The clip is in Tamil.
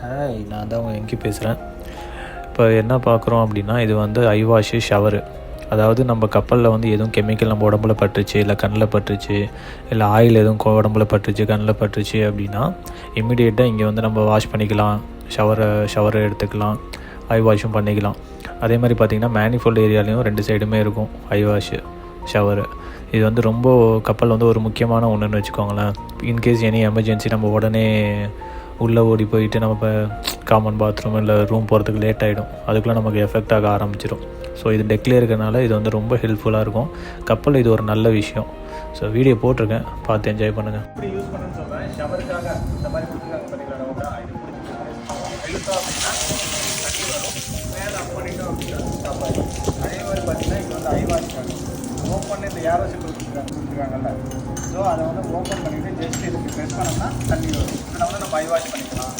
ஹாய், நான் தான் உங்கள் எங்கி பேசுகிறேன். இப்போ என்ன பார்க்குறோம் அப்படின்னா, இது வந்து ஐ வாஷு ஷவரு. அதாவது நம்ம கப்பலில் வந்து எதுவும் கெமிக்கல் நம்ம உடம்புல பட்டுருச்சு, இல்லை கண்ணில் பட்டுருச்சு, இல்லை ஆயில் எதுவும் உடம்புல பட்டுருச்சு, கண்ணில் பட்டுருச்சு அப்படின்னா இம்மிடியேட்டாக இங்கே வந்து நம்ம வாஷ் பண்ணிக்கலாம். ஷவரை எடுத்துக்கலாம், ஐ வாஷும் பண்ணிக்கலாம். அதே மாதிரி பார்த்திங்கன்னா மேனிஃபோல்டு ஏரியாலையும் 2 சைடுமே இருக்கும் ஐ வாஷு ஷவரு. இது வந்து ரொம்ப கப்பல் வந்து ஒரு முக்கியமான ஒன்றுன்னு வச்சுக்கோங்களேன். இன்கேஸ் எனி எமர்ஜென்சி நம்ம உடனே உள்ளே ஓடி போயிட்டு நம்ம இப்போ காமன் பாத்ரூம் இல்லை ரூம் போகிறதுக்கு லேட் ஆகிடும், அதுக்குள்ளே நமக்கு எஃபெக்ட் ஆக ஆரம்பிச்சிடும். ஸோ இது டெக்லேயே இருக்கிறனால இது வந்து ரொம்ப ஹெல்ப்ஃபுல்லாக இருக்கும். கப்பல் இது ஒரு நல்ல விஷயம். ஸோ வீடியோ போட்டிருக்கேன், பார்த்து என்ஜாய் பண்ணுங்கள். இப்படி யூஸ் பண்ணுன்னு சொல்கிறேன். ஷவருக்காக இந்த மாதிரி கொடுத்துருக்காங்க பார்த்தீங்களா, இது பிடிச்சிருக்கோம் அப்படின்னா தண்ணி வரும், மேலே அப் பண்ணிட்டோம் அப்படின்னா ஸ்டாப் ஆகிடும். அதே மாதிரி பார்த்தீங்கன்னா இப்போ வந்து ஐ வாஷ் ஓப்பன் இந்த ஏரோசி கொடுத்துருக்காங்கல்ல, ஸோ அதை வந்து ஓப்பன் பண்ணிவிட்டு ஜஸ்ட் இதுக்கு ப்ரெஸ் பண்ணோம்னா தண்ணி வரும். இதில் வந்து நம்ம ஐ வாஷ் பண்ணிக்கலாம்.